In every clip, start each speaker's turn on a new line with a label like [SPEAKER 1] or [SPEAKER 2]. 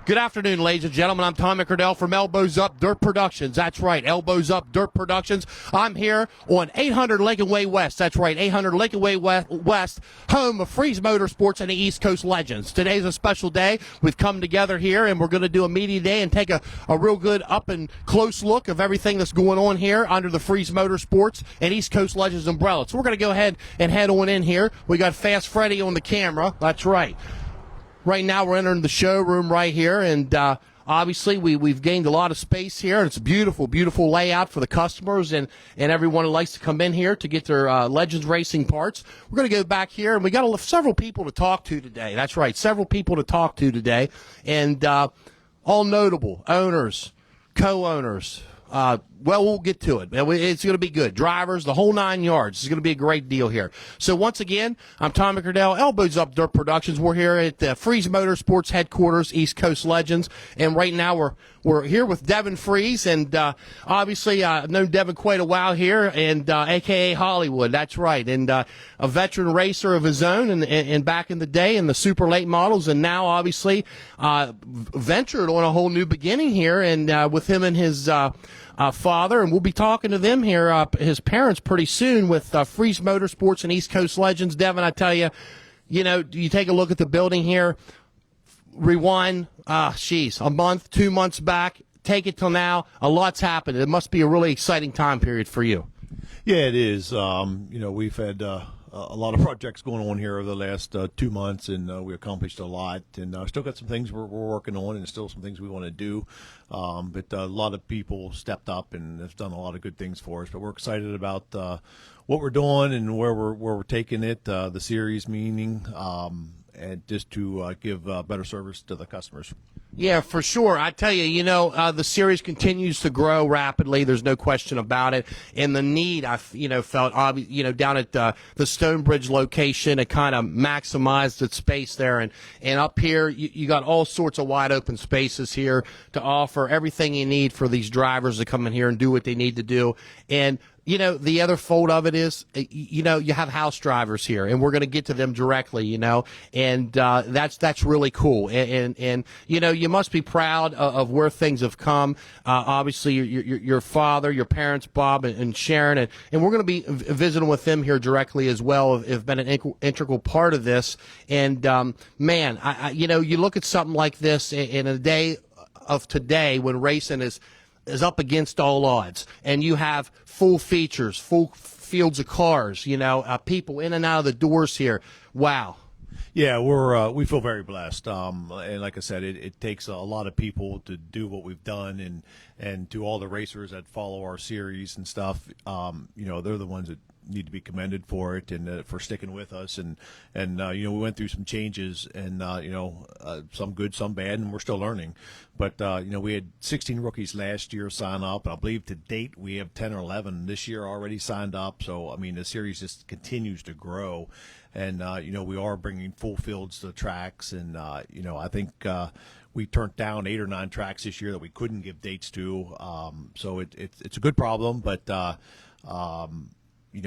[SPEAKER 1] Good afternoon, ladies and gentlemen. I'm Tom McCardell from Elbows Up Dirt Productions. That's right, Elbows Up Dirt Productions. I'm here on 800 Lincoln Way West. That's right, 800 Lincoln Way West, home of Friese Motorsports and the East Coast Legends. Today's a special day. We've come together here, and we're going to do a media day and take a real good up and close look of everything that's going on here under the Friese Motorsports and East Coast Legends umbrella. So we're going to go ahead and head on in here. We got Fast Freddy on the camera. That's right. Right now we're entering the showroom right here, and obviously we've gained a lot of space here. It's a beautiful, beautiful layout for the customers and everyone who likes to come in here to get their Legends Racing parts. We're going to go back here, and we got several people to talk to today. That's right, several people to talk to today, and all notable owners, co-owners. Well, we'll get to it. It's going to be good. Drivers, the whole 9 yards. It's going to be a great deal here. So once again, I'm Tom McCardell, Elbows Up Dirt Productions. We're here at the Friese Motorsports headquarters, East Coast Legends, and right now we're here with Devin Friese, and obviously I've known Devin quite a while here, and a.k.a. Hollywood. That's right, and a veteran racer of his own, and back in the day in the super late models, and now obviously ventured on a whole new beginning here, and with him and his father, and we'll be talking to them here, his parents, pretty soon with Friese Motorsports and East Coast Legends. Devin, I tell you, you take a look at the building here, rewind, a month, 2 months back, take it till now, a lot's happened. It must be a really exciting time period for you.
[SPEAKER 2] Yeah, it is. We've had a lot of projects going on here over the last 2 months, and we accomplished a lot, and still got some things we're working on, and still some things we want to do. But a lot of people stepped up and have done a lot of good things for us. But we're excited about what we're doing and where we're taking it, the series meaning, and just to give better service to the customers.
[SPEAKER 1] Yeah, for sure. I tell you, the series continues to grow rapidly. There's no question about it. And the need, I felt, down at the Stonebridge location, it kind of maximized its space there. And up here, you got all sorts of wide open spaces here to offer everything you need for these drivers to come in here and do what they need to do. And the other fold of it is, you have house drivers here, and we're going to get to them directly, and that's really cool. And you must be proud of where things have come. Obviously, your father, your parents, Bob and Sharon, and we're going to be visiting with them here directly as well. Have been an integral part of this. And man, you look at something like this in a day of today when racing is up against all odds, and you have full features, full fields of cars, people in and out of the doors here. Wow.
[SPEAKER 2] Yeah, we feel very blessed, and like I said, it takes a lot of people to do what we've done, and to all the racers that follow our series and stuff. They're the ones that need to be commended for it and for sticking with us, and we went through some changes, and some good, some bad, and we're still learning. But we had 16 rookies last year sign up, and I believe to date we have 10 or 11 this year already signed up. So I mean, the series just continues to grow, and we are bringing full fields to the tracks, and I think we turned down 8 or 9 tracks this year that we couldn't give dates to. So it's a good problem, but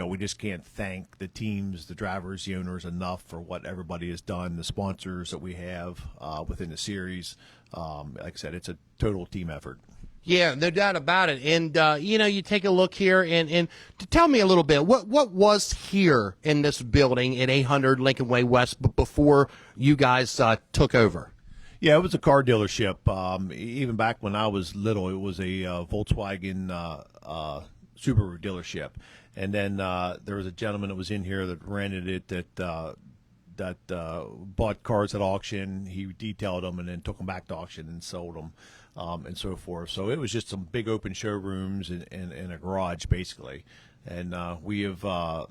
[SPEAKER 2] we just can't thank the teams, the drivers, the owners enough for what everybody has done, the sponsors that we have within the series. Like I said, it's a total team effort.
[SPEAKER 1] Yeah, no doubt about it. And, you take a look here and to tell me a little bit, what was here in this building at 800 Lincoln Way West before you guys took over?
[SPEAKER 2] Yeah, it was a car dealership. Even back when I was little, it was a Volkswagen Subaru dealership. And then there was a gentleman that was in here that rented it that bought cars at auction. He detailed them and then took them back to auction and sold them, and so forth. So it was just some big open showrooms and a garage, basically. And we have, I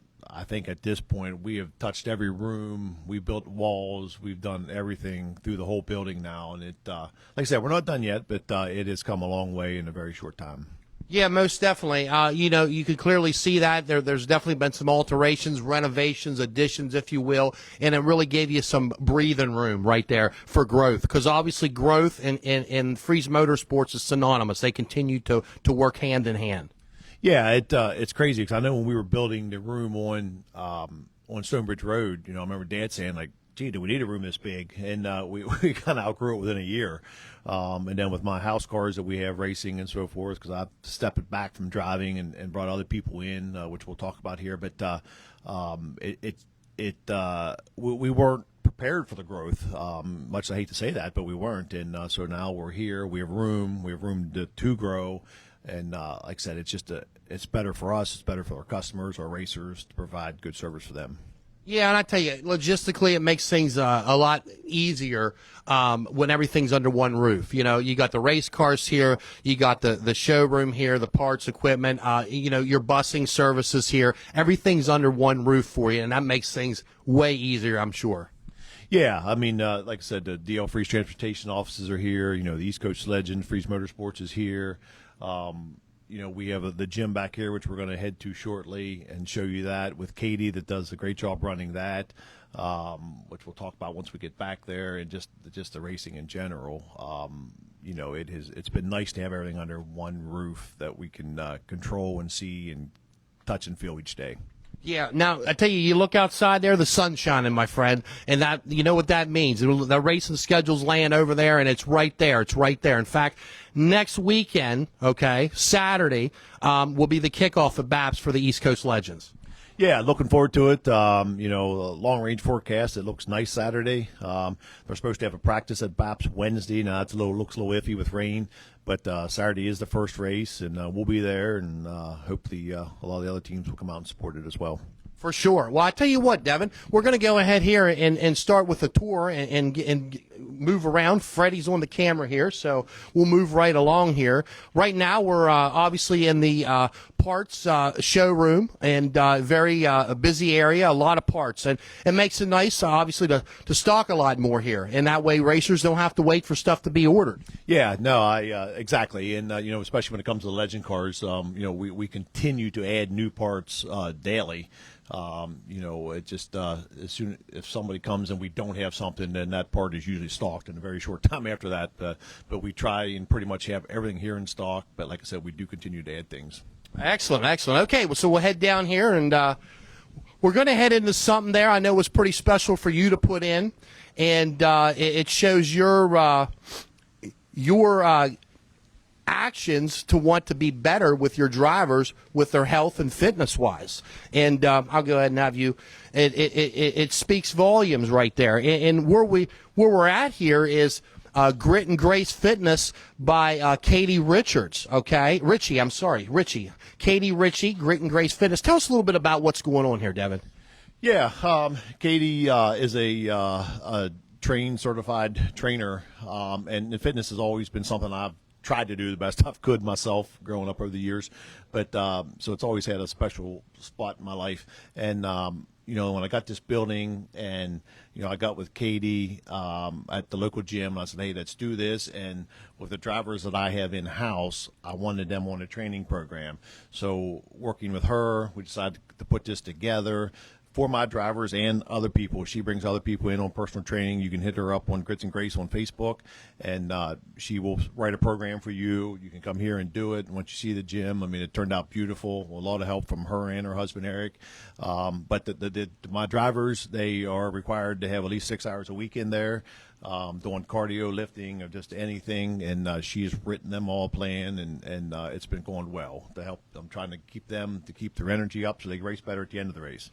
[SPEAKER 2] think at this point, we have touched every room. We built walls. We've done everything through the whole building now. And it, like I said, we're not done yet, but it has come a long way in a very short time.
[SPEAKER 1] Yeah, most definitely. You could clearly see that. There's definitely been some alterations, renovations, additions, if you will, and it really gave you some breathing room right there for growth, because obviously growth in Friese Motorsports is synonymous. They continue to work hand in hand.
[SPEAKER 2] Yeah, it's crazy, because I know when we were building the room on Stonebridge Road, I remember Dad saying, like, gee, do we need a room this big? And we kind of outgrew it within a year. And then with my house cars that we have racing and so forth, because I've stepped back from driving and brought other people in, which we'll talk about here. But we weren't prepared for the growth. Much I hate to say that, but we weren't. And so now we're here. We have room. We have room to grow. And like I said, it's better for us. It's better for our customers, our racers, to provide good service for them.
[SPEAKER 1] Yeah, and I tell you, logistically, it makes things a lot easier when everything's under one roof. You know, you got the race cars here, you got the showroom here, the parts, equipment, your busing services here. Everything's under one roof for you, and that makes things way easier, I'm sure.
[SPEAKER 2] Yeah, I mean, like I said, the DL Friese transportation offices are here. The East Coast legend, Friese Motorsports, is here. We have the gym back here, which we're going to head to shortly and show you that with Katie, that does a great job running that, which we'll talk about once we get back there, and just the racing in general. It's been nice to have everything under one roof that we can control and see and touch and feel each day.
[SPEAKER 1] Yeah, now, I tell you, you look outside there, the sun's shining, my friend, and that, you know what that means. The racing schedule's laying over there, and it's right there. It's right there. In fact, next weekend, Saturday, will be the kickoff of BAPS for the East Coast Legends.
[SPEAKER 2] Yeah, looking forward to it. Long-range forecast, it looks nice Saturday. They're supposed to have a practice at BAPS Wednesday. Now, looks a little iffy with rain, but Saturday is the first race, and we'll be there, and hopefully a lot of the other teams will come out and support it as well.
[SPEAKER 1] For sure. Well, I tell you what, Devin, we're going to go ahead here and start with a tour and move around. Freddie's on the camera here, so we'll move right along here. Right now, we're obviously in the parts showroom, and very busy area, a lot of parts. And it makes it nice, obviously, to stock a lot more here. And that way, racers don't have to wait for stuff to be ordered.
[SPEAKER 2] Yeah, no, exactly. And, especially when it comes to the legend cars, we continue to add new parts daily. It just as soon if somebody comes and we don't have something, then that part is usually stocked in a very short time after that. But we try and pretty much have everything here in stock. But like I said, we do continue to add things.
[SPEAKER 1] Excellent. Okay, well, so we'll head down here, and we're going to head into something there I know was pretty special for you to put in, and it shows your actions to want to be better with your drivers with their health and fitness wise. And I'll go ahead and have you. It speaks volumes right there. And where we're at here is Grit and Grace Fitness by Katie Richards. Richie. Katie Ritchie, Grit and Grace Fitness. Tell us a little bit about what's going on here, Devin.
[SPEAKER 2] Yeah, Katie is a trained, certified trainer, and fitness has always been something I've tried to do the best I could myself growing up over the years. But so it's always had a special spot in my life. And, when I got this building and, I got with Katie at the local gym, and I said, hey, let's do this. And with the drivers that I have in-house, I wanted them on a training program. So working with her, we decided to put this together for my drivers and other people. She brings other people in on personal training. You can hit her up on Grits and Grace on Facebook, and she will write a program for you. You can come here and do it. And once you see the gym, it turned out beautiful. A lot of help from her and her husband, Eric. But my drivers, they are required to have at least 6 hours a week in there, doing cardio, lifting, or just anything. And she's written them all plan, and it's been going well to help. I'm trying to keep their energy up so they race better at the end of the race.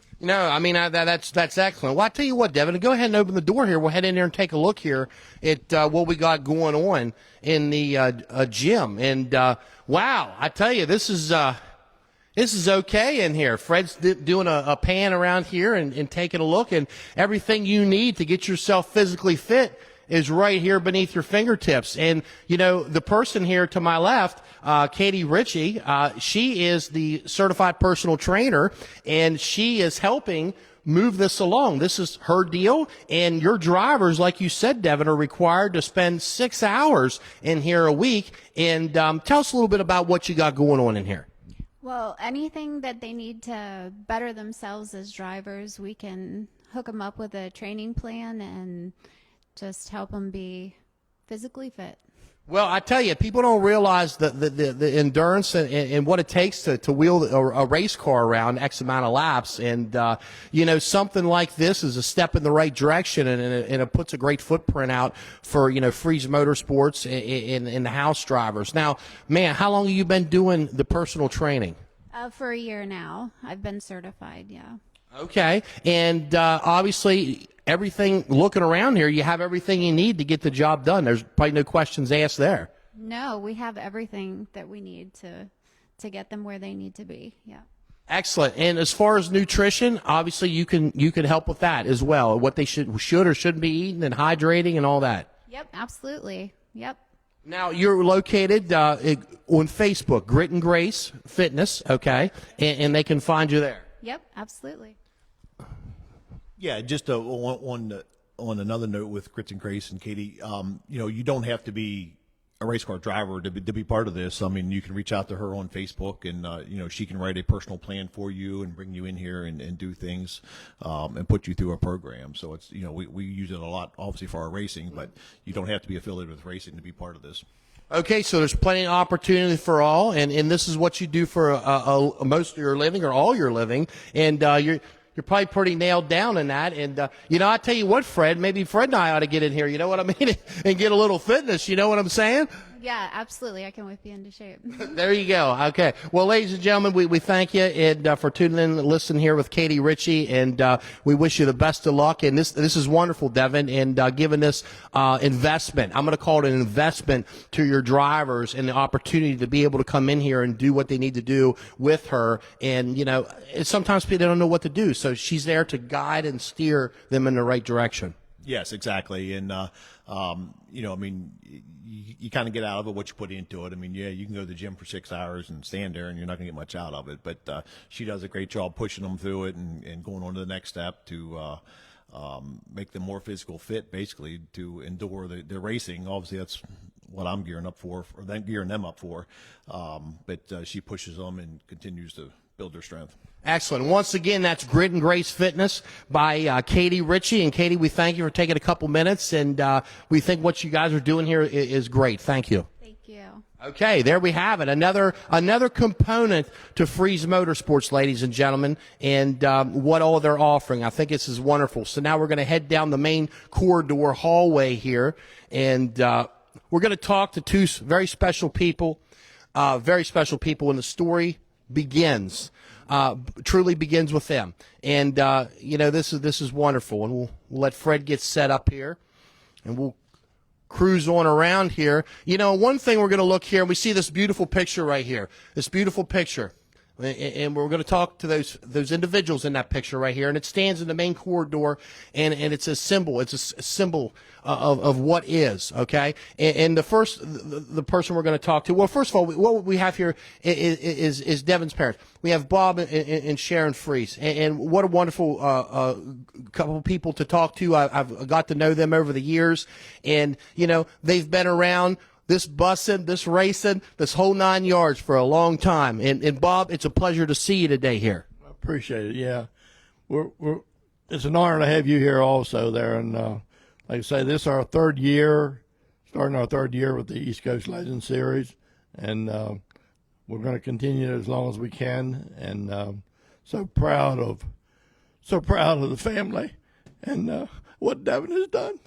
[SPEAKER 1] That's excellent. Well, I tell you what, Devin, go ahead and open the door here. We'll head in there and take a look here at what we got going on in the gym. And wow, I tell you, this is okay in here. Fred's doing a pan around here and taking a look, and everything you need to get yourself physically fit is right here beneath your fingertips. And, the person here to my left, Katie Ritchie, she is the certified personal trainer, and she is helping move this along. This is her deal, and your drivers, like you said, Devin, are required to spend 6 hours in here a week. And tell us a little bit about what you got going on in here.
[SPEAKER 3] Well, anything that they need to better themselves as drivers, we can hook them up with a training plan and just help them be physically fit.
[SPEAKER 1] Well, I tell you, people don't realize the endurance and what it takes to wheel a race car around X amount of laps. And, something like this is a step in the right direction, and it puts a great footprint out for, Friese Motorsports and the house drivers. Now, man, how long have you been doing the personal training?
[SPEAKER 3] For a year now. I've been certified, yeah.
[SPEAKER 1] Okay. And obviously, everything looking around here, you have everything you need to get the job done. There's probably no questions asked there.
[SPEAKER 3] No, we have everything that we need to get them where they need to be. Yeah.
[SPEAKER 1] Excellent. And as far as nutrition, obviously you can help with that as well. What they should or shouldn't be eating and hydrating and all that.
[SPEAKER 3] Yep, absolutely. Yep.
[SPEAKER 1] Now, you're located on Facebook, Grit and Grace Fitness, okay? And they can find you there.
[SPEAKER 3] Yep, absolutely.
[SPEAKER 2] Yeah, just on another note with Grits and Grace and Katie, you don't have to be a race car driver to be part of this. I mean, you can reach out to her on Facebook, and she can write a personal plan for you and bring you in here and do things and put you through a program. So it's we use it a lot, obviously, for our racing, but you don't have to be affiliated with racing to be part of this.
[SPEAKER 1] Okay, so there's plenty of opportunity for all, and this is what you do for most of your living or all your living, and you're probably pretty nailed down in that. And, I tell you what, Fred, maybe Fred and I ought to get in here, you know what I mean, and get a little fitness, you know what I'm saying?
[SPEAKER 3] Yeah, absolutely. I can whip you into shape.
[SPEAKER 1] There you go. Okay. Well, ladies and gentlemen, we thank you and for tuning in and listening here with Katie Ritchie, and we wish you the best of luck. And this is wonderful, Devin, and giving this investment. I'm going to call it an investment to your drivers and the opportunity to be able to come in here and do what they need to do with her. And, sometimes people don't know what to do. So she's there to guide and steer them in the right direction.
[SPEAKER 2] Yes, exactly. And, you kind of get out of it what you put into it. I mean, yeah, you can go to the gym for 6 hours and stand there and you're not going to get much out of it. But she does a great job pushing them through it and going on to the next step to make them more physical fit, basically, to endure the racing. Obviously, that's what I'm gearing up for, or then gearing them up for. But she pushes them and continues to build their strength.
[SPEAKER 1] Excellent. Once again, that's Grit and Grace Fitness by Katie Ritchie. And Katie, we thank you for taking a couple minutes, and we think what you guys are doing here is great. Thank you.
[SPEAKER 3] Thank you.
[SPEAKER 1] Okay, there we have it. Another component to Friese Motorsports, ladies and gentlemen, and what all they're offering. I think this is wonderful. So now we're going to head down the main corridor hallway here, and we're going to talk to two very special people, and the story begins. Truly begins with them. And, this is wonderful. And we'll let Fred get set up here, and we'll cruise on around here. One thing we're going to look here, and we see this beautiful picture right here, this beautiful picture. And we're going to talk to those individuals in that picture right here, and it stands in the main corridor, and it's a symbol. It's a symbol of what is, okay? And the person we're going to talk to. Well, first of all, what we have here is Devin's parents. We have Bob and Sharon Friese, and what a wonderful couple of people to talk to. I've got to know them over the years, and they've been around this bussing, this racing, this whole 9 yards for a long time. And Bob, it's a pleasure to see you today here.
[SPEAKER 4] I appreciate it. Yeah, it's an honor to have you here also there. And like I say, this is our third year, starting our third year with the East Coast Legends Series, and we're going to continue as long as we can. And so proud of the family and what Devin has done.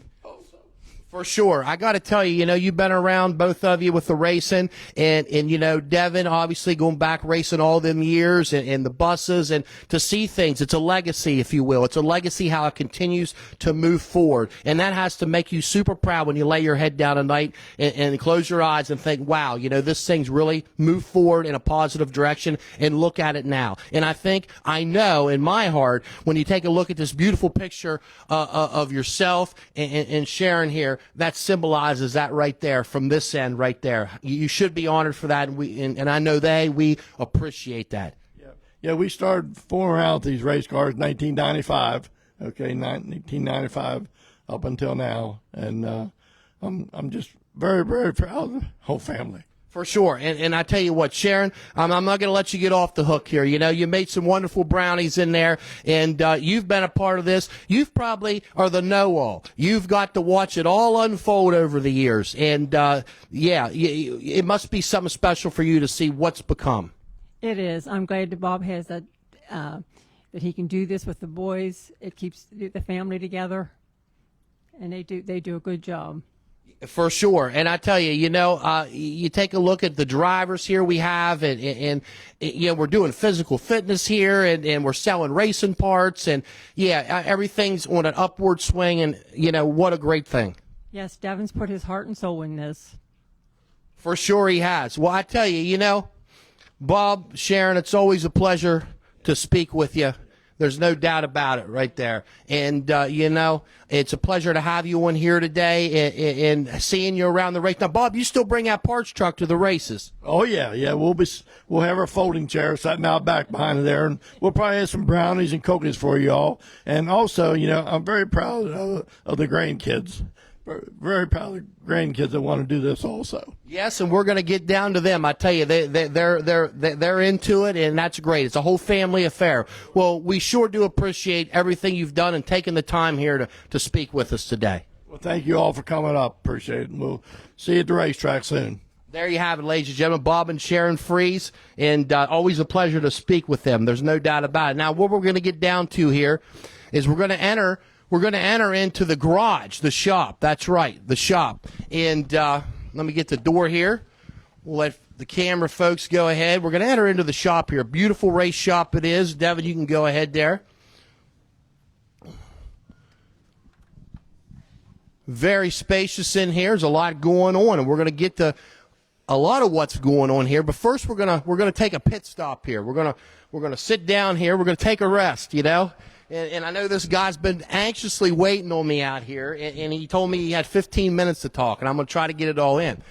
[SPEAKER 1] For sure. I got to tell you, you've been around, both of you, with the racing, and Devin, obviously going back racing all them years and the buses, and to see things. It's a legacy, if you will. It's a legacy how it continues to move forward. And that has to make you super proud when you lay your head down at night and close your eyes and think, wow, this thing's really moved forward in a positive direction, and look at it now. And I know in my heart, when you take a look at this beautiful picture of yourself and Sharon here, that symbolizes that right there from this end right there. You should be honored for that, and I know we appreciate that.
[SPEAKER 4] Yeah, we started fooling around with these race cars in 1995. Okay, 1995 up until now, and I'm just very, very proud of the whole family.
[SPEAKER 1] For sure. And I tell you what, Sharon, I'm not going to let you get off the hook here. You know, you made some wonderful brownies in there, and you've been a part of this. You've probably are the know-all. You've got to watch it all unfold over the years. And, it must be something special for you to see what's become.
[SPEAKER 5] It is. I'm glad that Bob has that he can do this with the boys. It keeps the family together, and they do a good job.
[SPEAKER 1] For sure. And I tell you, you take a look at the drivers here we have, and we're doing physical fitness here, and we're selling racing parts, and everything's on an upward swing, and what a great thing.
[SPEAKER 5] Yes, Devin's put his heart and soul in this.
[SPEAKER 1] For sure he has. Well, I tell you, Bob, Sharon, it's always a pleasure to speak with you. There's no doubt about it right there. And, it's a pleasure to have you on here today and seeing you around the race. Now, Bob, you still bring that parts truck to the races.
[SPEAKER 4] Oh, yeah. We'll have our folding chair sitting out back behind there, and we'll probably have some brownies and cookies for you all. And also, I'm very proud of the grandkids. Very proud of the grandkids that want to do this also.
[SPEAKER 1] Yes, and we're going to get down to them. I tell you, they're into it, and that's great. It's a whole family affair. Well, we sure do appreciate everything you've done and taking the time here to speak with us today.
[SPEAKER 4] Well, thank you all for coming up. Appreciate it. And we'll see you at the racetrack soon.
[SPEAKER 1] There you have it, ladies and gentlemen, Bob and Sharon Friese, and always a pleasure to speak with them. There's no doubt about it. Now, what we're going to get down to here is we're going to enter into the garage, the shop. That's right, the shop. And let me get the door here. We'll let the camera folks go ahead. We're going to enter into the shop here. Beautiful race shop it is. Devin, you can go ahead there. Very spacious in here. There's a lot going on, and we're going to get to a lot of what's going on here. But first, we're gonna take a pit stop here. We're gonna sit down here. We're gonna take a rest. And I know this guy's been anxiously waiting on me out here, and he told me he had 15 minutes to talk, and I'm going to try to get it all in.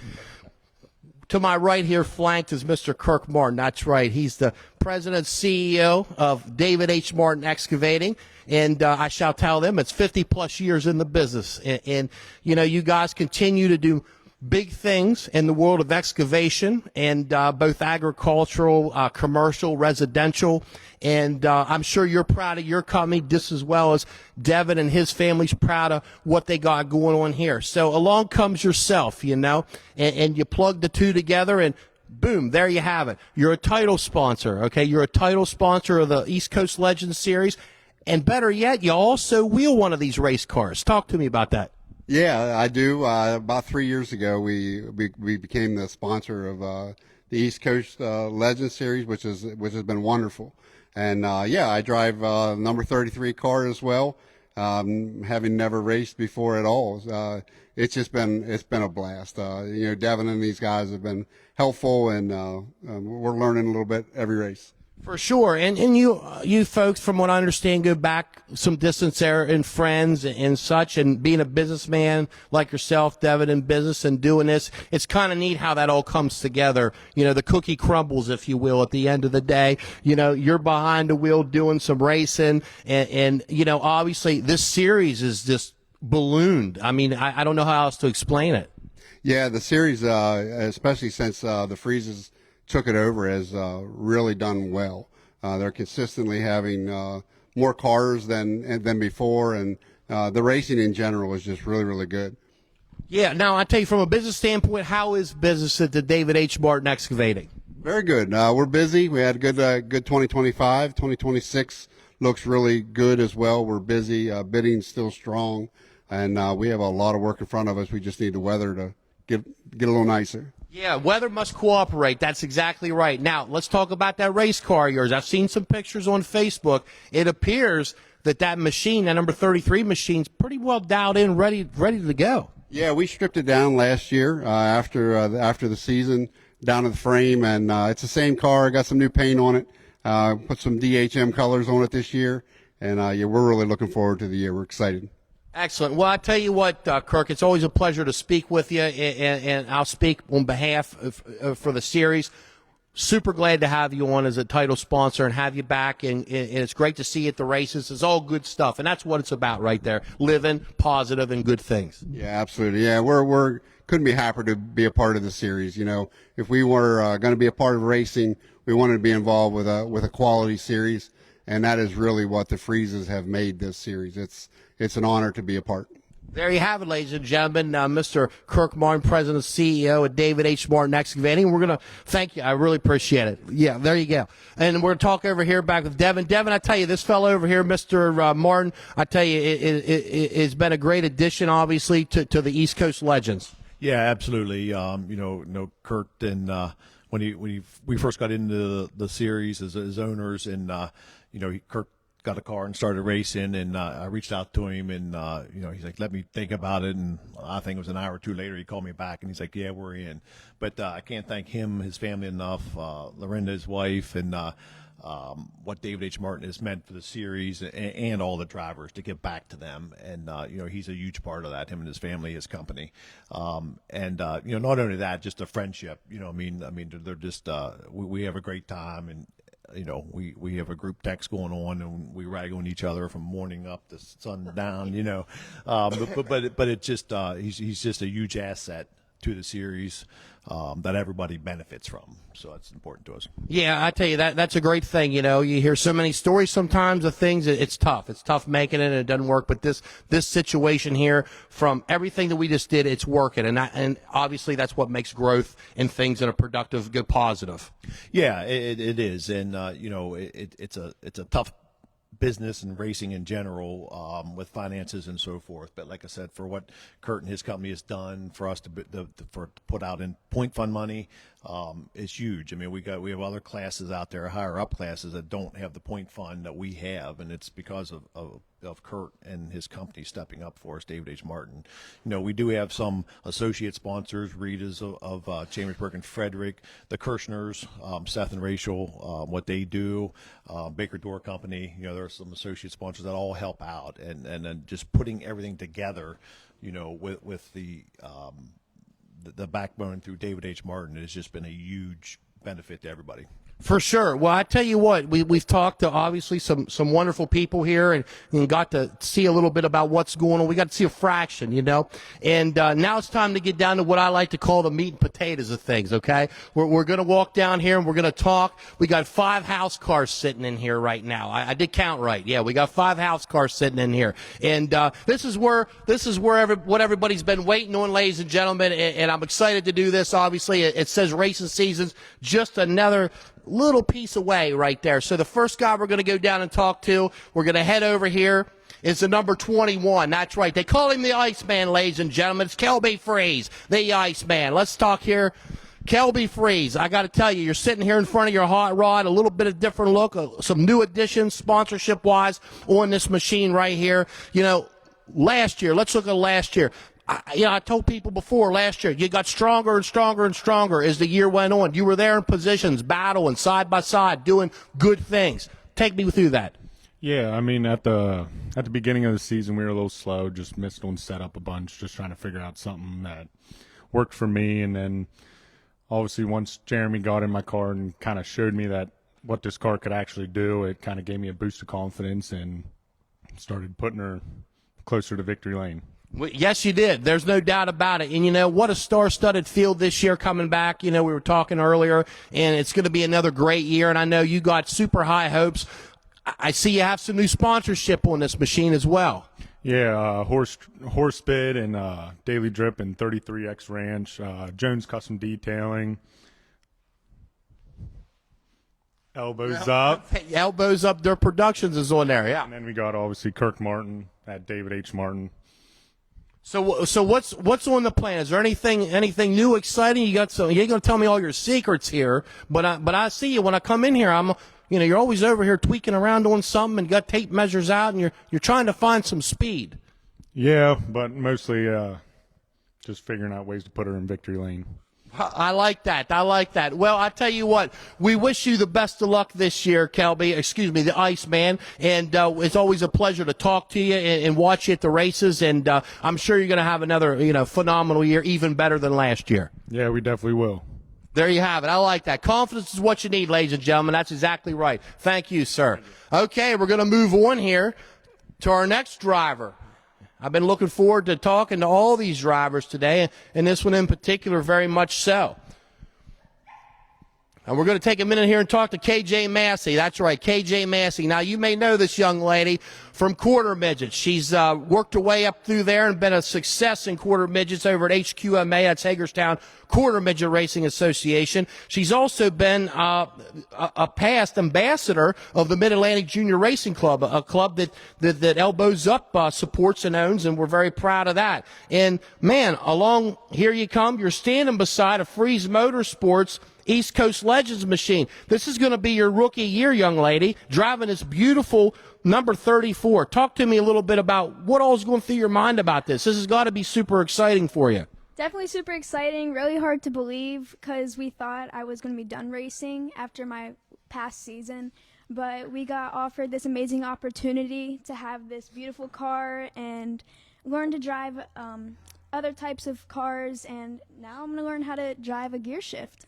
[SPEAKER 1] To my right here, flanked, is Mr. Kirk Martin. That's right. He's the president and CEO of David H. Martin Excavating, and I shall tell them it's 50-plus years in the business. And you guys continue to do big things in the world of excavation, and both agricultural, commercial, residential, and I'm sure you're proud of your company just as well as Devin and his family's proud of what they got going on here. So along comes yourself, and you plug the two together, and boom, there you have it. You're a title sponsor, okay? You're a title sponsor of the East Coast Legends Series, and better yet, you also wheel one of these race cars. Talk to me about that.
[SPEAKER 6] Yeah, I do. About 3 years ago, we became the sponsor of the East Coast Legends Series, which has been wonderful. And I drive number 33 car as well, having never raced before at all. It's been a blast. Devin and these guys have been helpful, and we're learning a little bit every race.
[SPEAKER 1] For sure. And you folks, from what I understand, go back some distance there and friends and such, and being a businessman like yourself, Devin, in business and doing this, it's kind of neat how that all comes together. The cookie crumbles, if you will, at the end of the day. You're behind the wheel doing some racing, and obviously this series is just ballooned. I mean, I don't know how else to explain it.
[SPEAKER 6] Yeah, the series, especially since the Frieses took it over, has really done well. They're consistently having more cars than before, and the racing in general is just really, really good.
[SPEAKER 1] Yeah. Now, I tell you, from a business standpoint, how is business at the David H. Martin Excavating?
[SPEAKER 6] Very good. We're busy. We had a good 2025. 2026 looks really good as well. We're busy. Bidding's still strong, and we have a lot of work in front of us. We just need the weather to get a little nicer.
[SPEAKER 1] Yeah, weather must cooperate. That's exactly right. Now, let's talk about that race car of yours. I've seen some pictures on Facebook. It appears that machine, that number 33 machine's pretty well dialed in, ready to go.
[SPEAKER 6] Yeah, we stripped it down last year after the season, down to the frame, and it's the same car. Got some new paint on it, put some DHM colors on it this year, and we're really looking forward to the year. We're excited.
[SPEAKER 1] Excellent. Well, I tell you what, Kirk, it's always a pleasure to speak with you, and I'll speak on behalf for the series. super glad to have you on as a title sponsor and have you back, and it's great to see you at the races. It's all good stuff, and that's what it's about right there, living positive and good things.
[SPEAKER 6] Yeah, absolutely. Yeah, we're couldn't be happier to be a part of the series. You know, if we were going to be a part of racing, we wanted to be involved with a quality series, and that is really what the Frieses have made this series. It's an honor to be a part.
[SPEAKER 1] There you have it, ladies and gentlemen. Mr. Kirk Martin, President and CEO of David H. Martin Excavating. We're going to thank you. I really appreciate it. Yeah, there you go. And we're going to talk over here back with Devin. Devin, I tell you, this fellow over here, Mr. Martin, I tell you, it's been a great addition, obviously, to the East Coast Legends.
[SPEAKER 2] Yeah, absolutely. Kurt, and when we first got into the series as owners, and Kurt got a car and started racing, and I reached out to him, and he's like, let me think about it, and I think it was an hour or two later he called me back, and he's like, yeah, we're in. But I can't thank him, his family enough, Lorinda, his wife, and what David H. Martin has meant for the series and all the drivers, to give back to them. And he's a huge part of that, him and his family, his company. Not only that, just a friendship. I mean they're just we have a great time, and we have a group text going on, and we rag on each other from morning up to sundown. But it's just he's just a huge asset to the series that everybody benefits from. So that's important to us.
[SPEAKER 1] Yeah, I tell you, that's a great thing. You hear so many stories sometimes of things. It's tough. It's tough making it, and it doesn't work. But this situation here, from everything that we just did, it's working. And obviously that's what makes growth and things in a productive, good, positive.
[SPEAKER 2] Yeah, it is. And, it's a tough business and racing in general, with finances and so forth. But like I said, for what Kurt and his company has done for us to put out in point fund money, is huge. I mean, we have other classes out there, higher up classes, that don't have the point fund that we have, and it's because of Kurt and his company stepping up for us, David H. Martin. We do have some associate sponsors, Rita's of Chambersburg and Frederick, the Kirschners, Seth and Rachel, what they do, Baker Door Company. There are some associate sponsors that all help out, and then just putting everything together, with the backbone through David H. Martin has just been a huge benefit to everybody.
[SPEAKER 1] For sure. Well, I tell you what, we've talked to obviously some wonderful people here, and got to see a little bit about what's going on. We got to see a fraction, and now it's time to get down to what I like to call the meat and potatoes of things. Okay, we're going to walk down here and we're going to talk. We got 5 house cars sitting in here right now. I did count right. Yeah, we got 5 house cars sitting in here, and this is where what everybody's been waiting on, ladies and gentlemen. And I'm excited to do this. Obviously, it says racing season's just another little piece away right there. So the first guy we're going to go down and talk to, we're going to head over here, is the number 21. That's right. They call him the Iceman, ladies and gentlemen. It's Kelby Friese, the Iceman. Let's talk here. Kelby Friese, I got to tell you, you're sitting here in front of your hot rod, a little bit of different look, some new additions sponsorship-wise on this machine right here. Last year, let's look at last year. I told people before last year, you got stronger and stronger and stronger as the year went on. You were there in positions, battling side by side, doing good things. Take me through that.
[SPEAKER 7] Yeah, I mean, at the beginning of the season, we were a little slow, just missed on setup a bunch, just trying to figure out something that worked for me. And then, obviously, once Jeremy got in my car and kind of showed me that what this car could actually do, it kind of gave me a boost of confidence and started putting her closer to victory lane.
[SPEAKER 1] Yes, you did. There's no doubt about it. And what a star-studded field this year coming back. We were talking earlier, and it's going to be another great year. And I know you got super high hopes. I see you have some new sponsorship on this machine as well.
[SPEAKER 7] Yeah, Horse Bid and Daily Drip and 33X Ranch, Jones Custom Detailing. Elbows Up.
[SPEAKER 1] Elbows Up, their productions is on there, yeah.
[SPEAKER 7] And then we got, obviously, Kirk Martin at David H. Martin.
[SPEAKER 1] So what's on the plan? Is there anything new, exciting? You ain't gonna tell me all your secrets here, but I see you when I come in here. You're always over here tweaking around on something and got tape measures out, and you're trying to find some speed.
[SPEAKER 7] Yeah, but mostly just figuring out ways to put her in victory lane.
[SPEAKER 1] I like that. Well, I tell you what, we wish you the best of luck this year, the Iceman. And it's always a pleasure to talk to you and watch you at the races. And I'm sure you're going to have another, phenomenal year, even better than last year.
[SPEAKER 7] Yeah, we definitely will.
[SPEAKER 1] There you have it. I like that. Confidence is what you need, ladies and gentlemen. That's exactly right. Thank you, sir. Okay, we're going to move on here to our next driver. I've been looking forward to talking to all these drivers today, and this one in particular very much so. And we're going to take a minute here and talk to KJ Massey. That's right, KJ Massey. Now, you may know this young lady from quarter midgets. She's worked her way up through there and been a success in quarter midgets over at HQMA. That's Hagerstown Quarter Midget Racing Association. She's also been a past ambassador of the Mid-Atlantic Junior Racing Club, a club that Elbows Up supports and owns, and we're very proud of that. And, man, along here you come. You're standing beside a Friese Motorsports East Coast Legends machine. This is going to be your rookie year, young lady, driving this beautiful number 34. Talk to me a little bit about what all is going through your mind about this. This has got to be super exciting for you.
[SPEAKER 8] Definitely super exciting, really hard to believe because we thought I was going to be done racing after my past season, but we got offered this amazing opportunity to have this beautiful car and learn to drive other types of cars, and now I'm going to learn how to drive a gear shift.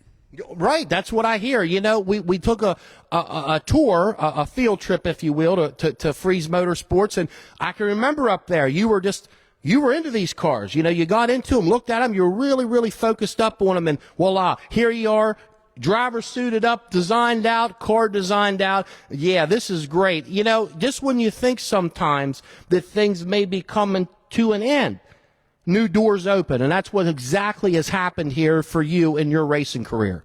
[SPEAKER 1] Right, that's what I hear. You know, we took a tour, a field trip, if you will, to Friese Motorsports, and I can remember up there, you were into these cars. You know, you got into them, looked at them, you were really, really focused up on them, and voila, here you are, driver suited up, designed out, car designed out. Yeah, this is great. You know, just when you think sometimes that things may be coming to an end, new doors open, and that's what exactly has happened here for you in your racing career.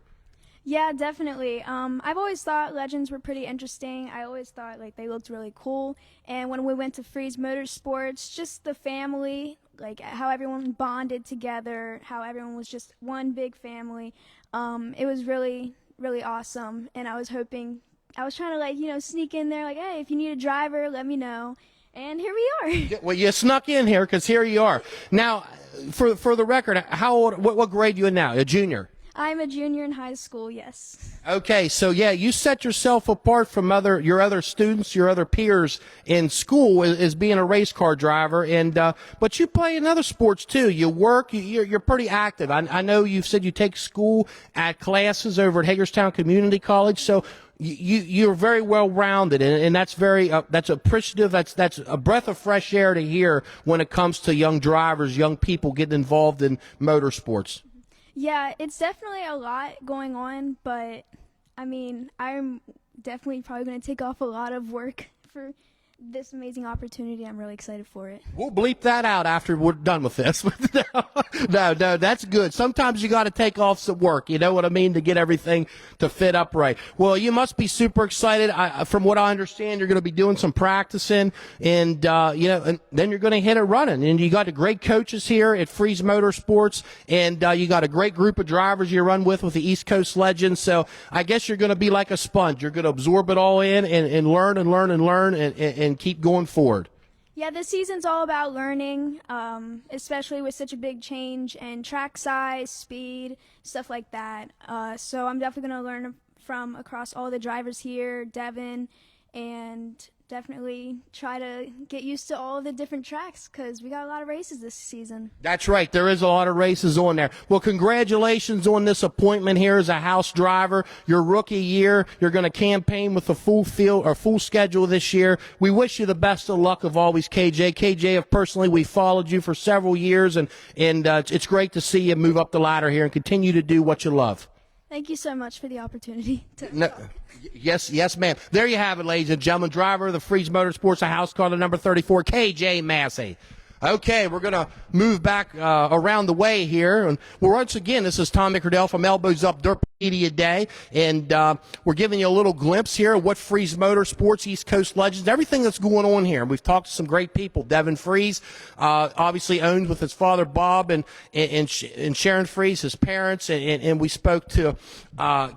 [SPEAKER 8] Yeah, definitely. I've always thought Legends were pretty interesting. I always thought like they looked really cool. And when we went to Friese Motorsports, just the family, like how everyone bonded together, how everyone was just one big family. It was really, really awesome. And I was trying to sneak in there like, hey, if you need a driver, let me know. And here we are.
[SPEAKER 1] Well, you snuck in here because here you are. Now, for the record, how old? What grade are you in now? A junior?
[SPEAKER 8] I'm a junior in high school, yes.
[SPEAKER 1] Okay, so yeah, you set yourself apart from your other students, your other peers in school as being a race car driver, and but you play in other sports too. You work, you're pretty active. I know you've said you take school at classes over at Hagerstown Community College, so you're very well rounded, and that's that's appreciative. That's a breath of fresh air to hear when it comes to young drivers, young people getting involved in motorsports.
[SPEAKER 8] Yeah, it's definitely a lot going on, but I mean, I'm definitely probably going to take off a lot of work for this amazing opportunity. I'm really excited for it.
[SPEAKER 1] We'll bleep that out after we're done with this. No, that's good. Sometimes you got to take off some work, you know what I mean, to get everything to fit up right. Well, you must be super excited. From what I understand, you're going to be doing some practicing, and and then you're going to hit it running. And you got the great coaches here at Friese Motorsports, and you got a great group of drivers you run with the East Coast Legends. So I guess you're going to be like a sponge. You're going to absorb it all in and learn and learn and learn and keep going forward.
[SPEAKER 8] Yeah, this season's all about learning, especially with such a big change in track size, speed, stuff like that. So I'm definitely going to learn from across all the drivers here, Devin, and definitely try to get used to all of the different tracks because we got a lot of races this season.
[SPEAKER 1] That's right. There is a lot of races on there. Well, congratulations on this appointment here as a house driver. Your rookie year, you're going to campaign with a full field or full schedule this year. We wish you the best of luck of always, KJ. KJ, personally, we followed you for several years, and it's great to see you move up the ladder here and continue to do what you love.
[SPEAKER 8] Thank you so much for the opportunity to talk.
[SPEAKER 1] Yes, ma'am. There you have it, ladies and gentlemen. Driver of the Friese Motorsports, a house car to number 34, KJ Massey. Okay, we're going to move back around the way here. And once again, this is Tom McCardell from Elbows Up Dirt Media Day, and we're giving you a little glimpse here of what Friese Motorsports, East Coast Legends, everything that's going on here. We've talked to some great people. Devin Friese, obviously owned with his father Bob and Sharon Friese, his parents, and we spoke to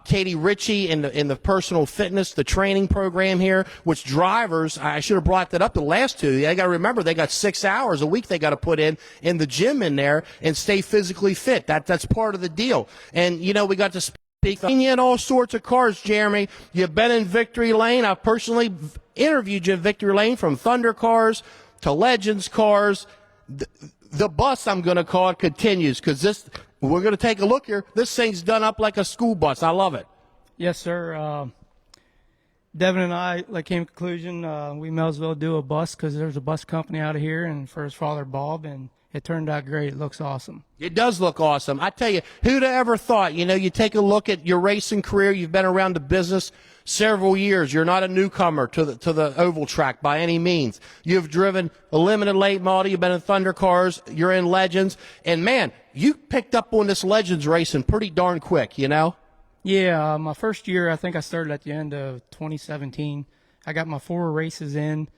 [SPEAKER 1] Katie Ritchie in the personal fitness, the training program here, which drivers, I should have brought that up the last two. They got to remember they got 6 hours a week they got to put in the gym in there and stay physically fit. That's part of the deal. And we got to speak in all sorts of cars, Jeremy. You've been in Victory Lane. I personally interviewed you in Victory Lane, from Thunder cars to Legends cars. The bus, I'm going to call it, continues, because We're going to take a look here. This thing's done up like a school bus. I love it.
[SPEAKER 9] Yes, sir. Devin and I came to the conclusion we may as well do a bus because there's a bus company out of here, and for his father Bob, and it turned out great. It looks awesome.
[SPEAKER 1] It does look awesome. I tell you, who'd have ever thought, you take a look at your racing career. You've been around the business several years. You're not a newcomer to the oval track by any means. You've driven a limited late model. You've been in Thunder cars. You're in Legends. And, man, you picked up on this Legends racing pretty darn quick,
[SPEAKER 9] Yeah, my first year, I think I started at the end of 2017. I got my 4 races in,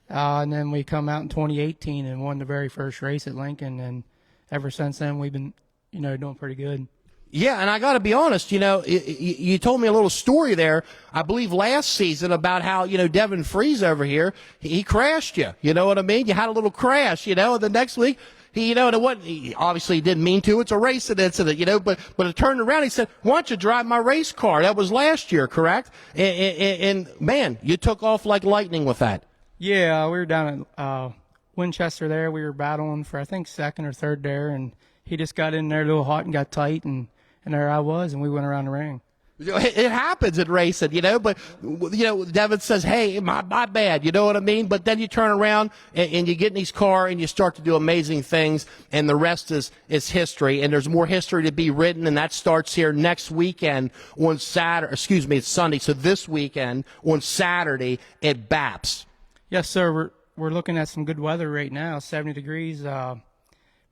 [SPEAKER 9] and then we come out in 2018 and won the very first race at Lincoln. And ever since then, we've been, doing pretty good.
[SPEAKER 1] Yeah, and I got to be honest, you told me a little story there, I believe last season, about how, Devin Friese over here, he crashed you. You know what I mean? You had a little crash, and the next week, he obviously he didn't mean to. It's a racing incident, but it turned around. He said, "Why don't you drive my race car?" That was last year, correct? And man, you took off like lightning with that.
[SPEAKER 9] Yeah, we were down at Winchester there. We were battling for, I think, second or third there, and he just got in there a little hot and got tight, and there I was, and we went around the ring.
[SPEAKER 1] It happens in racing, but, Devin says, hey, my bad, you know what I mean? But then you turn around and you get in his car and you start to do amazing things, and the rest is history, and there's more history to be written, and that starts here next weekend on Saturday, it's Sunday, so this weekend on Saturday at BAPS.
[SPEAKER 9] Yes, sir, we're looking at some good weather right now, 70 degrees.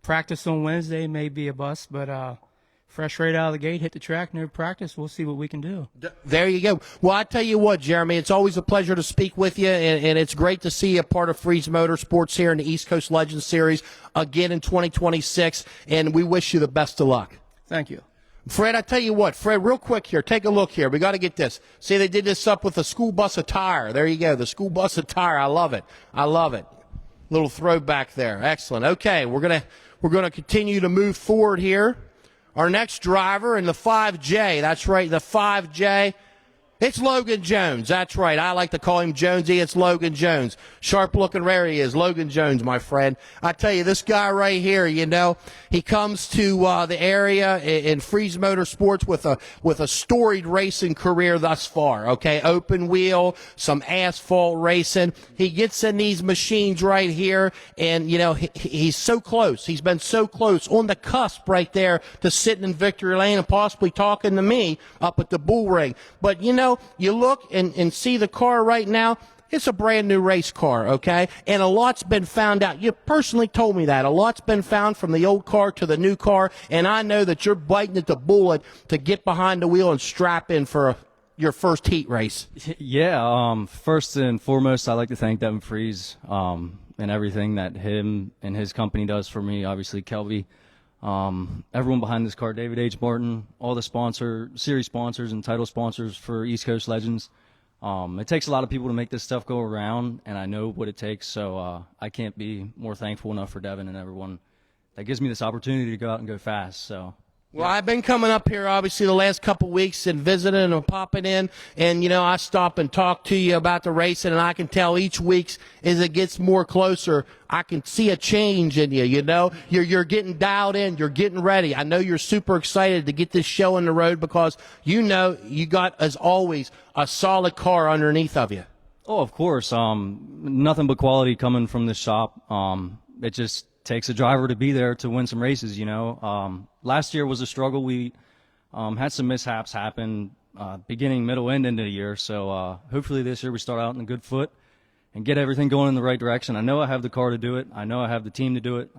[SPEAKER 9] Practice on Wednesday may be a bust, but fresh right out of the gate, hit the track, no practice. We'll see what we can do.
[SPEAKER 1] There you go. Well, I tell you what, Jeremy, it's always a pleasure to speak with you, and it's great to see you a part of Friese Motorsports here in the East Coast Legends Series again in 2026, and we wish you the best of luck.
[SPEAKER 9] Thank you.
[SPEAKER 1] Fred, I tell you what, Fred, real quick here, take a look here. We got to get this. See, they did this up with a school bus attire. There you go, the school bus attire. I love it. I love it. Little throwback there. Excellent. Okay, we're gonna continue to move forward here. Our next driver in the 5J, that's right, the 5J, it's Logan Jones. That's right. I like to call him Jonesy. It's Logan Jones. Sharp-looking rare he is. Logan Jones, my friend. I tell you, this guy right here, he comes to the area in Friese Motorsports with a storied racing career thus far, okay? Open wheel, some asphalt racing. He gets in these machines right here, and, he's so close. He's been so close, on the cusp right there, to sitting in victory lane and possibly talking to me up at the bull ring. But, you look and see the car right now, it's a brand new race car, okay? And a lot's been found out. You personally told me that. A lot's been found from the old car to the new car, and I know that you're biting at the bullet to get behind the wheel and strap in for your first heat race.
[SPEAKER 10] Yeah, first and foremost, I'd like to thank Devin Friese and everything that him and his company does for me, obviously Kelby. Everyone behind this car, David H. Martin, all the series sponsors and title sponsors for East Coast Legends. It takes a lot of people to make this stuff go around, and I know what it takes, so I can't be more thankful enough for Devin and everyone that gives me this opportunity to go out and go fast. So.
[SPEAKER 1] Well, I've been coming up here, obviously, the last couple of weeks and visiting and popping in, and, I stop and talk to you about the racing, and I can tell each week as it gets more closer, I can see a change in you, You're getting dialed in. You're getting ready. I know you're super excited to get this show on the road because you got, as always, a solid car underneath of you.
[SPEAKER 10] Oh, of course. Nothing but quality coming from this shop. It just takes a driver to be there to win some races, Last year was a struggle. We had some mishaps happen beginning, middle, and end of the year. So hopefully this year we start out in a good foot and get everything going in the right direction. I know I have the car to do it. I know I have the team to do it.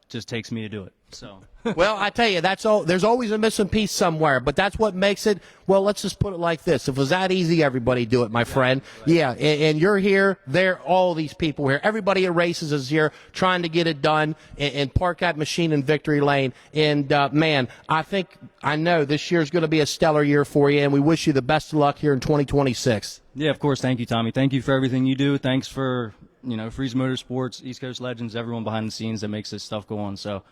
[SPEAKER 10] Just takes me to do it. So.
[SPEAKER 1] Well, I tell you, that's all. There's always a missing piece somewhere, but that's what makes it. Well, let's just put it like this: if it was that easy, everybody do it, my friend. Right. Yeah, and you're here. There, all these people here. Everybody at races is here trying to get it done and park that machine in victory lane. And man, I know this year is going to be a stellar year for you, and we wish you the best of luck here in 2026.
[SPEAKER 10] Yeah, of course. Thank you, Tommy. Thank you for everything you do. Thanks for Friese Motorsports, East Coast Legends, everyone behind the scenes that makes this stuff go on. So.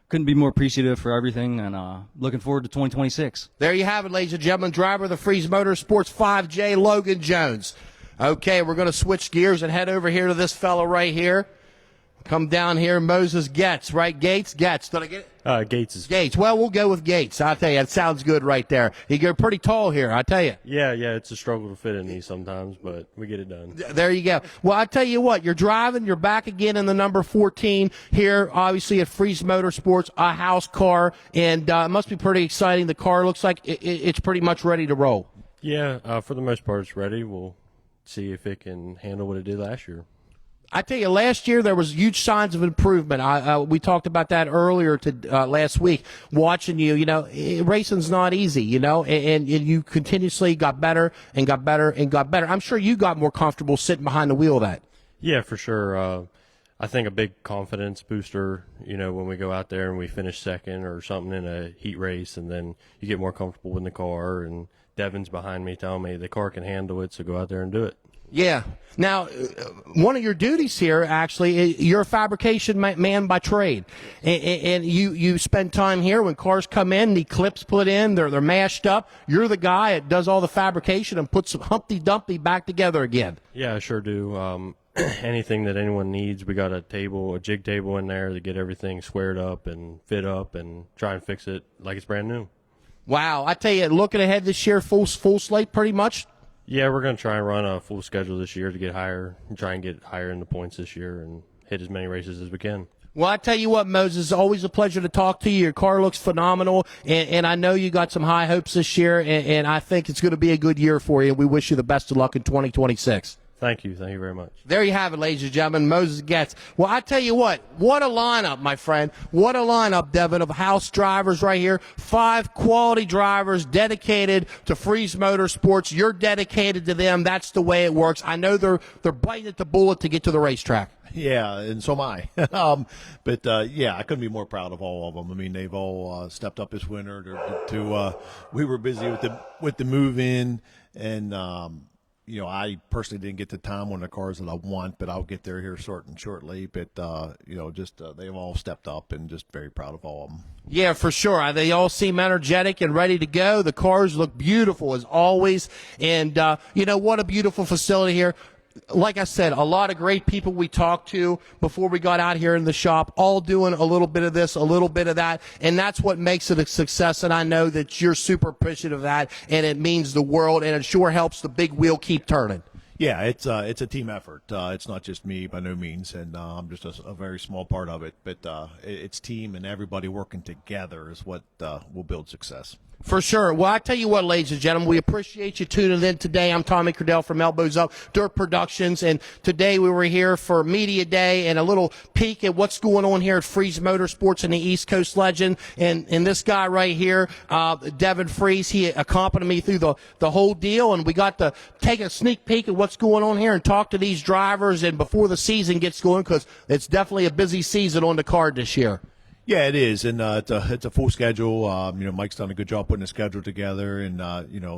[SPEAKER 10] Couldn't be more appreciative for everything, and looking forward to 2026.
[SPEAKER 1] There you have it, ladies and gentlemen. Driver of the Friese Motorsports 5J, Logan Jones. Okay, we're going to switch gears and head over here to this fellow right here. Come down here, Moses Getz, right? Gates? Getz. Did I get it?
[SPEAKER 11] Gates is.
[SPEAKER 1] Gates. Well, we'll go with Gates. I'll tell you, it sounds good right there. You're pretty tall here, I tell you.
[SPEAKER 11] Yeah, it's a struggle to fit in these sometimes, but we get it done.
[SPEAKER 1] There you go. Well, I tell you what, you're driving. You're back again in the number 14 here, obviously at Friese Motorsports, a house car, and it must be pretty exciting. The car looks like it's pretty much ready to roll.
[SPEAKER 11] Yeah, for the most part, it's ready. We'll see if it can handle what it did last year.
[SPEAKER 1] I tell you, last year there was huge signs of improvement. We talked about that earlier last week. Watching you, racing's not easy, and you continuously got better and got better and got better. I'm sure you got more comfortable sitting behind the wheel of that.
[SPEAKER 11] Yeah, for sure. I think a big confidence booster, when we go out there and we finish second or something in a heat race, and then you get more comfortable in the car, and Devin's behind me telling me the car can handle it, so go out there and do it.
[SPEAKER 1] Yeah. Now, one of your duties here, actually, you're a fabrication man by trade, and you spend time here when cars come in, the clips put in, they're mashed up. You're the guy that does all the fabrication and puts Humpty Dumpty back together again.
[SPEAKER 11] Yeah, I sure do. Anything that anyone needs, we got a jig table in there to get everything squared up and fit up and try and fix it like it's brand new.
[SPEAKER 1] Wow. I tell you, looking ahead this year, full slate pretty much.
[SPEAKER 11] Yeah, we're going to try and run a full schedule this year to get higher, and try and get higher in the points this year and hit as many races as we can.
[SPEAKER 1] Well, I tell you what, Moses, it's always a pleasure to talk to you. Your car looks phenomenal, and I know you got some high hopes this year, and I think it's going to be a good year for you. We wish you the best of luck in 2026.
[SPEAKER 11] Thank you. Thank you very much.
[SPEAKER 1] There you have it, ladies and gentlemen. Moses Getz. Well, I tell you what a lineup, my friend. What a lineup, Devin, of house drivers right here. 5 quality drivers dedicated to Friese Motorsports. You're dedicated to them. That's the way it works. I know they're biting at the bullet to get to the racetrack.
[SPEAKER 2] Yeah, and so am I. I couldn't be more proud of all of them. I mean, they've all stepped up this winter. We were busy with the move in, and I personally didn't get the time on the cars that I want, but I'll get there here shortly. But they've all stepped up, and just very proud of all of them.
[SPEAKER 1] Yeah, for sure. They all seem energetic and ready to go. The cars look beautiful as always, and what a beautiful facility here. Like I said, a lot of great people we talked to before we got out here in the shop, all doing a little bit of this, a little bit of that, and that's what makes it a success, and I know that you're super appreciative of that, and it means the world, and it sure helps the big wheel keep turning.
[SPEAKER 2] Yeah, it's a team effort. It's not just me by no means, and I'm just a very small part of it, but it's team and everybody working together is what will build success.
[SPEAKER 1] For sure. Well, I tell you what, ladies and gentlemen, we appreciate you tuning in today. I'm Tommy Cordell from Elbows Up Dirt Productions, and today we were here for Media Day and a little peek at what's going on here at Friese Motorsports and the East Coast Legend. And this guy right here, Devin Friese, he accompanied me through the whole deal, and we got to take a sneak peek at what's going on here and talk to these drivers and before the season gets going, because it's definitely a busy season on the card this year.
[SPEAKER 2] Yeah, it is, and it's a full schedule. Mike's done a good job putting the schedule together, and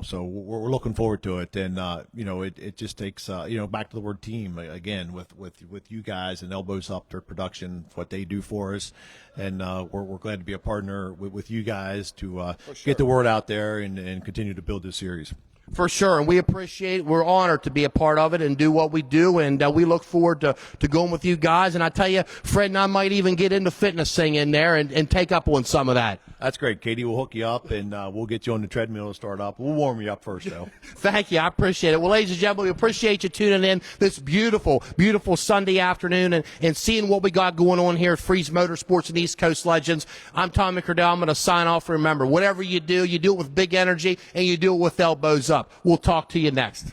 [SPEAKER 2] so we're looking forward to it. And it just takes back to the word team again with you guys and Elbows Up Dirt Production, what they do for us, and we're glad to be a partner with you guys to get the word out there and continue to build this series.
[SPEAKER 1] For sure, and we appreciate it. We're honored to be a part of it and do what we do, and we look forward to going with you guys. And I tell you, Fred and I might even get into fitness thing in there and take up on some of that.
[SPEAKER 2] That's great, Katie. We'll hook you up, and we'll get you on the treadmill to start up. We'll warm you up first, though.
[SPEAKER 1] Thank you. I appreciate it. Well, ladies and gentlemen, we appreciate you tuning in this beautiful, beautiful Sunday afternoon and seeing what we got going on here at Friese Motorsports and East Coast Legends. I'm Tommy Cordell. I'm going to sign off. Remember, whatever you do it with big energy, and you do it with elbows up. We'll talk to you next.